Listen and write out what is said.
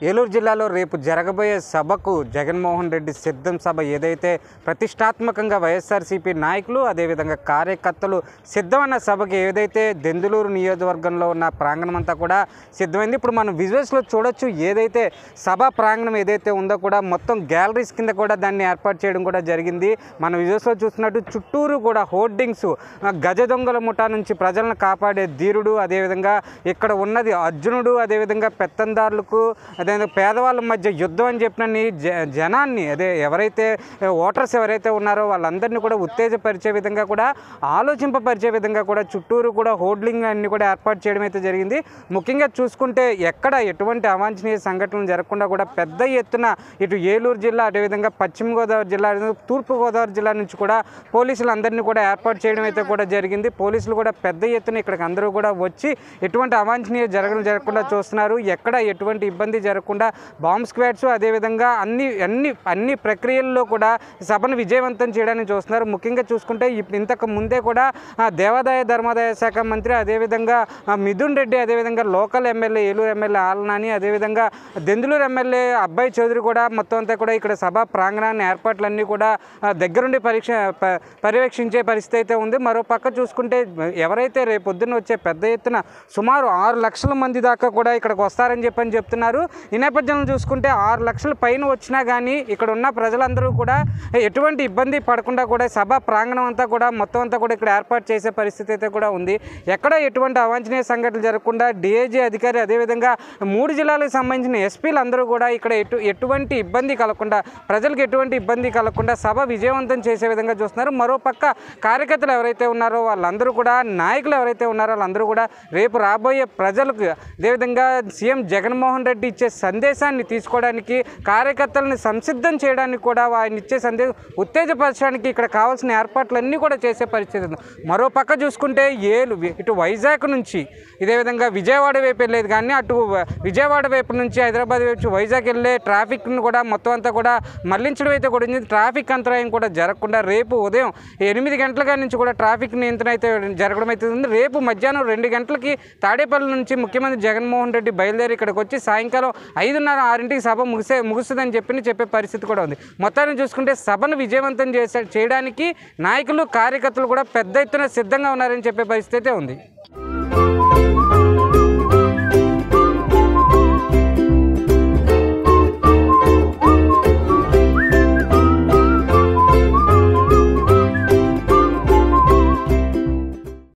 ఏలూరు జిల్లాలో రేపు జరగబోయే సభకు జగన్మోహన్ రెడ్డి సిద్ధం సభ ఏదైతే ప్రతిష్టాత్మకంగా వైఎస్ఆర్సీపీ నాయకులు అదేవిధంగా కార్యకర్తలు సిద్ధమైన సభకి ఏదైతే దెందులూరు నియోజకవర్గంలో ఉన్న ప్రాంగణం అంతా కూడా సిద్ధమైంది. ఇప్పుడు మనం విజువల్స్లో చూడొచ్చు. ఏదైతే సభా ప్రాంగణం ఏదైతే ఉందో కూడా మొత్తం గ్యాలరీస్ కింద కూడా దాన్ని ఏర్పాటు చేయడం కూడా జరిగింది. మనం విజువల్స్లో చూస్తున్నట్టు చుట్టూరు కూడా హోర్డింగ్స్, గజ దొంగల ముఠా నుంచి ప్రజలను కాపాడే ధీరుడు, అదేవిధంగా ఇక్కడ ఉన్నది అర్జునుడు, అదేవిధంగా పెత్తందారులకు అదేవిధంగా పేదవాళ్ళ మధ్య యుద్ధం అని చెప్పిన జనాన్ని ఎవరైతే ఓటర్స్ ఎవరైతే ఉన్నారో వాళ్ళందరినీ కూడా ఉత్తేజపరిచే విధంగా కూడా ఆలోచింపపరిచే విధంగా కూడా చుట్టూరు కూడా హోర్డింగ్ అన్ని కూడా ఏర్పాటు చేయడం అయితే జరిగింది. ముఖ్యంగా చూసుకుంటే ఎక్కడ ఎటువంటి అవాంఛనీయ సంఘటనలు జరగకుండా కూడా పెద్ద ఎత్తున ఇటు ఏలూరు జిల్లా, అదేవిధంగా పశ్చిమ గోదావరి జిల్లా, తూర్పుగోదావరి జిల్లా నుంచి కూడా పోలీసులందరినీ కూడా ఏర్పాటు చేయడం అయితే కూడా జరిగింది. పోలీసులు కూడా పెద్ద ఎత్తున ఇక్కడికి అందరూ కూడా వచ్చి ఎటువంటి అవాంఛనీయ జరగకుండా చూస్తున్నారు. ఎక్కడ ఎటువంటి ఇబ్బంది జరగకుండా బాంబ్ స్క్వాడ్స్ అదేవిధంగా అన్ని ప్రక్రియల్లో కూడా సభను విజయవంతం చేయడానికి చూస్తున్నారు. ముఖ్యంగా చూసుకుంటే ఇంతకు ముందే కూడా దేవాదాయ ధర్మాదాయ శాఖ మంత్రి, అదేవిధంగా మిథున్ రెడ్డి, అదేవిధంగా లోకల్ ఎమ్మెల్యే ఏలూరు ఎమ్మెల్యే ఆలనాని, అదేవిధంగా దెందులూరు ఎమ్మెల్యే అబ్బాయి చౌదరి కూడా మొత్తం అంతా కూడా ఇక్కడ సభా ప్రాంగణాన్ని ఏర్పాట్లన్నీ కూడా దగ్గరుండి పర్యవేక్షించే పరిస్థితి అయితే ఉంది. మరో పక్క చూసుకుంటే ఎవరైతే రేపు పొద్దున్న వచ్చే పెద్ద ఎత్తున సుమారు 6 లక్షల మంది దాకా కూడా ఇక్కడికి వస్తారని చెప్తున్నారు. ఈ నేపథ్యంలో చూసుకుంటే 6 లక్షల పైన వచ్చినా కానీ ఇక్కడ ఉన్న ప్రజలందరూ కూడా ఎటువంటి ఇబ్బంది పడకుండా కూడా సభా ప్రాంగణం అంతా కూడా మొత్తం అంతా కూడా ఇక్కడ ఏర్పాటు చేసే పరిస్థితి అయితే కూడా ఉంది. ఎక్కడ ఎటువంటి అవాంఛనీయ సంఘటనలు జరగకుండా డిఐజీ అధికారి, అదేవిధంగా 3 జిల్లాలకు సంబంధించిన ఎస్పీలు అందరూ కూడా ఇక్కడ ఎటువంటి ఇబ్బంది కలగకుండా, ప్రజలకు ఎటువంటి ఇబ్బంది కలగకుండా సభ విజయవంతం చేసే విధంగా చూస్తున్నారు. మరోపక్క కార్యకర్తలు ఎవరైతే ఉన్నారో వాళ్ళందరూ కూడా, నాయకులు ఎవరైతే ఉన్నారో వాళ్ళందరూ కూడా రేపు రాబోయే ప్రజలకు అదేవిధంగా సీఎం జగన్మోహన్ రెడ్డి ఇచ్చే సందేశాన్ని తీసుకోవడానికి, కార్యకర్తలను సంసిద్ధం చేయడానికి కూడా ఆయన ఇచ్చే సందేశం ఉత్తేజపరచడానికి ఇక్కడ కావాల్సిన ఏర్పాట్లన్నీ కూడా చేసే పరిస్థితి ఉంది. మరో పక్క చూసుకుంటే ఇటు వైజాగ్ నుంచి ఇదే విధంగా విజయవాడ వైపు వెళ్ళేది కానీ అటు విజయవాడ వైపు నుంచి హైదరాబాద్ వైపు వైజాగ్ వెళ్ళే ట్రాఫిక్ను కూడా మొత్తం అంతా కూడా మళ్లించడం అయితే కూడా ట్రాఫిక్ అంతరాయం కూడా జరగకుండా రేపు ఉదయం 8 గంటల నుంచి కూడా ట్రాఫిక్ నియంత్రణ అయితే జరగడం అయితే ఉంది. రేపు మధ్యాహ్నం 2 గంటలకి తాడేపల్లి నుంచి ముఖ్యమంత్రి జగన్మోహన్ రెడ్డి బయలుదేరి ఇక్కడికి వచ్చి సాయంకాలం 5:30-6ంటికి సభ ముగుస్తుందని చెప్పే పరిస్థితి కూడా ఉంది. మొత్తాన్ని చూసుకుంటే సభను విజయవంతం చేయడానికి నాయకులు, కార్యకర్తలు కూడా పెద్ద ఎత్తున సిద్ధంగా ఉన్నారని చెప్పే పరిస్థితి అయితే ఉంది.